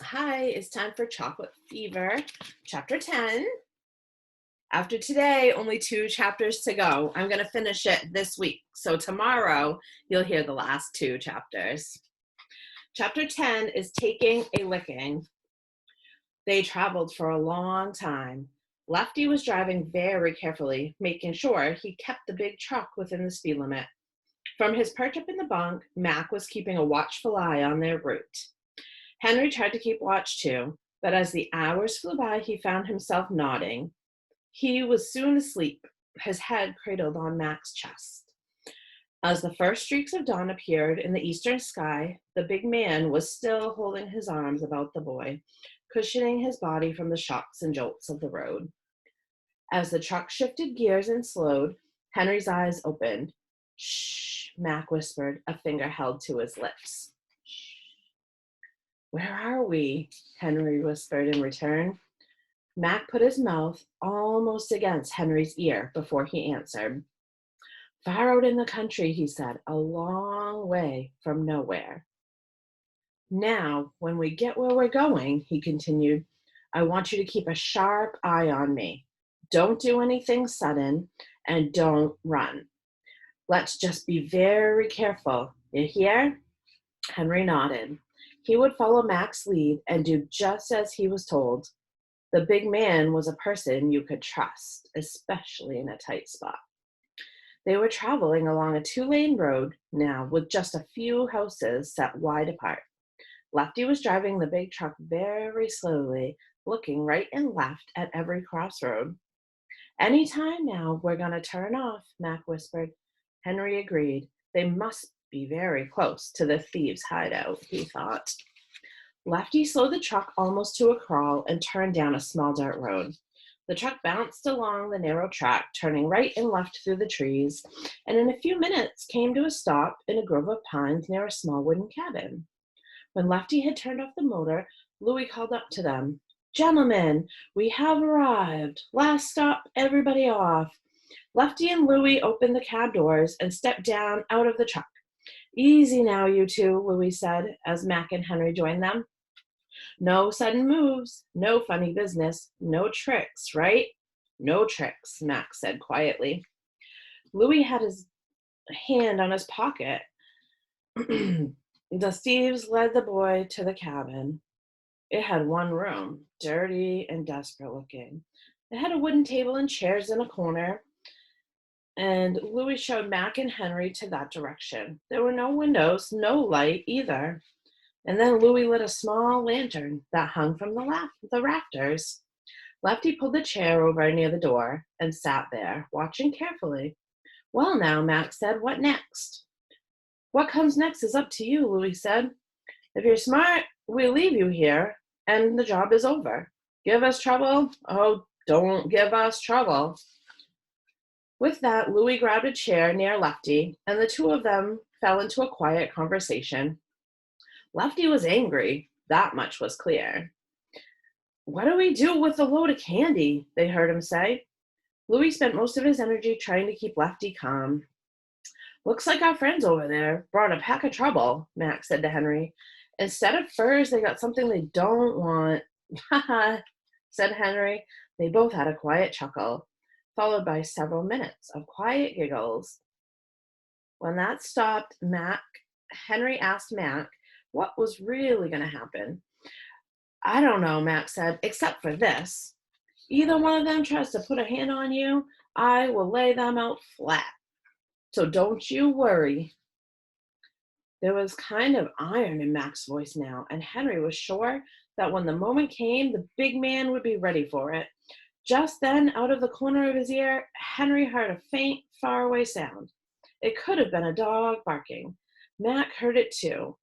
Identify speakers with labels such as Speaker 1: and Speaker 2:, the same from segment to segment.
Speaker 1: Hi, it's time for Chocolate Fever, Chapter 10. After today, only 2 chapters to go. I'm going to finish it this week. So tomorrow, you'll hear the last 2 chapters. Chapter 10 is Taking a Licking. They traveled for a long time. Lefty was driving very carefully, making sure he kept the big truck within the speed limit. From his perch up in the bunk, Mac was keeping a watchful eye on their route. Henry tried to keep watch too, but as the hours flew by, he found himself nodding. He was soon asleep, his head cradled on Mac's chest. As the first streaks of dawn appeared in the eastern sky, the big man was still holding his arms about the boy, cushioning his body from the shocks and jolts of the road. As the truck shifted gears and slowed, Henry's eyes opened. "Shh," Mac whispered, a finger held to his lips. "Where are we?" Henry whispered in return. Mac put his mouth almost against Henry's ear before he answered. "Far out in the country," he said, "a long way from nowhere." "Now, when we get where we're going," he continued, "I want you to keep a sharp eye on me. Don't do anything sudden, and don't run. Let's just be very careful. You hear?" Henry nodded. He would follow Mac's lead and do just as he was told. The big man was a person you could trust, especially in a tight spot. They were traveling along a 2-lane road now with just a few houses set wide apart. Lefty was driving the big truck very slowly, looking right and left at every crossroad. "Any time now, we're going to turn off," Mac whispered. Henry agreed. They must be very close to the thieves' hideout, he thought. Lefty slowed the truck almost to a crawl and turned down a small dirt road. The truck bounced along the narrow track, turning right and left through the trees, and in a few minutes came to a stop in a grove of pines near a small wooden cabin. When Lefty had turned off the motor, Louis called up to them. "Gentlemen, we have arrived. Last stop, everybody off." Lefty and Louis opened the cab doors and stepped down out of the truck. "Easy now, you two," Louis said as Mac and Henry joined them. "No sudden moves, no funny business, no tricks, right?" "No tricks," Mac said quietly. Louis had his hand on his pocket. The thieves led the boy to the cabin. It had one room, dirty and desperate looking. It had a wooden table and chairs in a corner, and Louis showed Mac and Henry to that direction. There were no windows, no light either. And then Louis lit a small lantern that hung from the rafters. Lefty pulled the chair over near the door and sat there, watching carefully. "Well now," Mac said, "what next?" "What comes next is up to you," Louis said. "If you're smart, we leave you here, and the job is over. Give us trouble? Oh, don't give us trouble." With that, Louis grabbed a chair near Lefty, and the two of them fell into a quiet conversation. Lefty was angry, that much was clear. "What do we do with the load of candy?" they heard him say. Louis spent most of his energy trying to keep Lefty calm. "Looks like our friends over there brought a pack of trouble," Max said to Henry. "Instead of furs, they got something they don't want." "Ha ha," said Henry. They both had a quiet chuckle, followed by several minutes of quiet giggles. When that stopped, Henry asked Mac what was really going to happen. "I don't know," Mac said, "except for this. Either one of them tries to put a hand on you, I will lay them out flat. So don't you worry." There was kind of iron in Mac's voice now, and Henry was sure that when the moment came, the big man would be ready for it. Just then, out of the corner of his ear, Henry heard a faint, faraway sound. It could have been a dog barking. Mac heard it too,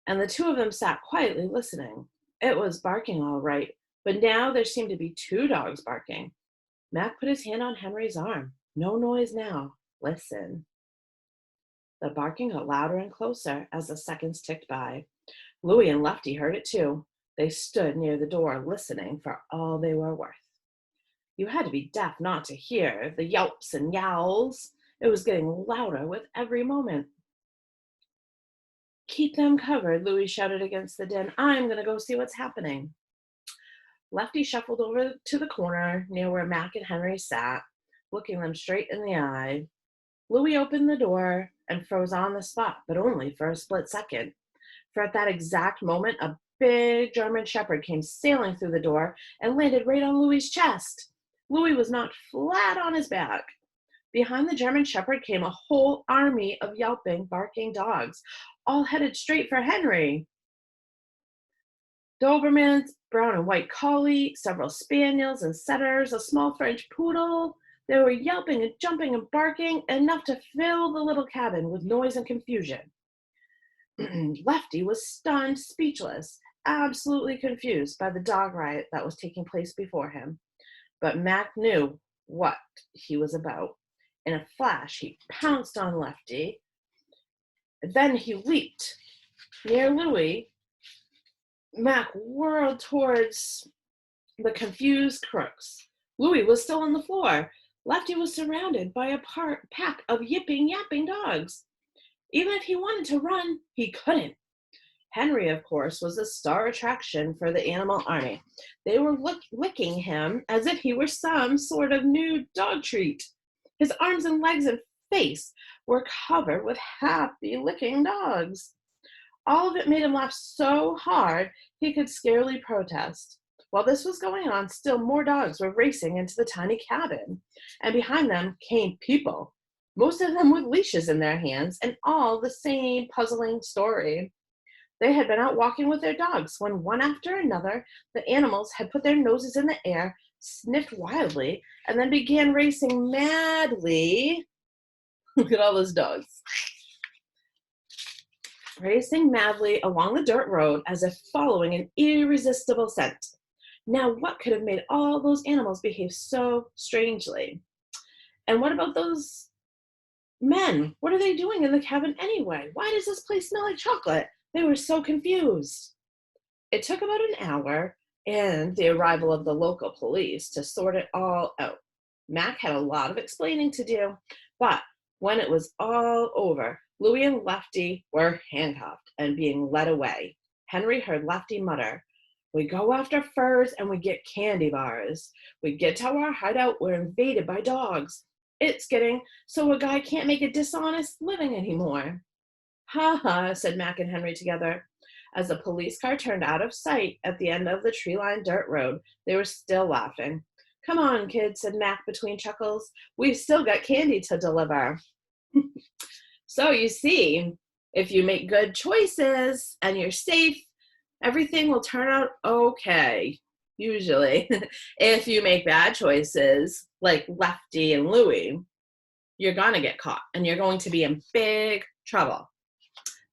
Speaker 1: and the two of them sat quietly listening. It was barking all right, but now there seemed to be 2 dogs barking. Mac put his hand on Henry's arm. "No noise now. Listen." The barking got louder and closer as the seconds ticked by. Louis and Lefty heard it too. They stood near the door, listening for all they were worth. You had to be deaf not to hear the yelps and yowls. It was getting louder with every moment. Keep them covered, Louis shouted against the din. I'm going to go see what's happening. Lefty shuffled over to the corner near where Mac and Henry sat, looking them straight in the eye. Louis opened the door and froze on the spot, but only for a split second. For at that exact moment, a big German shepherd came sailing through the door and landed right on Louis's chest. Louis was knocked flat on his back. Behind the German shepherd came a whole army of yelping, barking dogs, all headed straight for Henry. Dobermans, brown and white collie, several spaniels and setters, a small French poodle. They were yelping and jumping and barking, enough to fill the little cabin with noise and confusion. Lefty was stunned, speechless, absolutely confused by the dog riot that was taking place before him. But Mac knew what he was about. In a flash, he pounced on Lefty. Then he leaped. Near Louis, Mac whirled towards the confused crooks. Louis was still on the floor. Lefty was surrounded by a pack of yipping, yapping dogs. Even if he wanted to run, he couldn't. Henry, of course, was the star attraction for the animal army. They were licking him as if he were some sort of new dog treat. His arms and legs and face were covered with happy licking dogs. All of it made him laugh so hard he could scarcely protest. While this was going on, still more dogs were racing into the tiny cabin, and behind them came people, most of them with leashes in their hands, and all the same puzzling story. They had been out walking with their dogs when, one after another, the animals had put their noses in the air, sniffed wildly, and then began racing madly. Look at all those dogs. Racing madly along the dirt road as if following an irresistible scent. Now, what could have made all those animals behave so strangely? And what about those men? What are they doing in the cabin anyway? Why does this place smell like chocolate? They were so confused. It took about an hour and the arrival of the local police to sort it all out. Mac had a lot of explaining to do, but when it was all over, Louis and Lefty were handcuffed and being led away. Henry heard Lefty mutter, "We go after furs and we get candy bars. We get to our hideout, we're invaded by dogs. It's getting so a guy can't make a dishonest living anymore." "Ha ha," said Mac and Henry together. As the police car turned out of sight at the end of the tree-lined dirt road, they were still laughing. "Come on, kids," said Mac between chuckles. "We've still got candy to deliver." So you see, if you make good choices and you're safe, everything will turn out okay, usually. If you make bad choices, like Lefty and Louie, you're going to get caught and you're going to be in big trouble.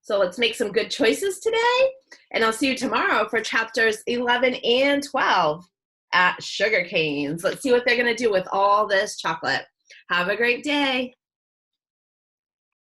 Speaker 1: So let's make some good choices today, and I'll see you tomorrow for chapters 11 and 12 at Sugar Canes. Let's see what they're going to do with all this chocolate. Have a great day.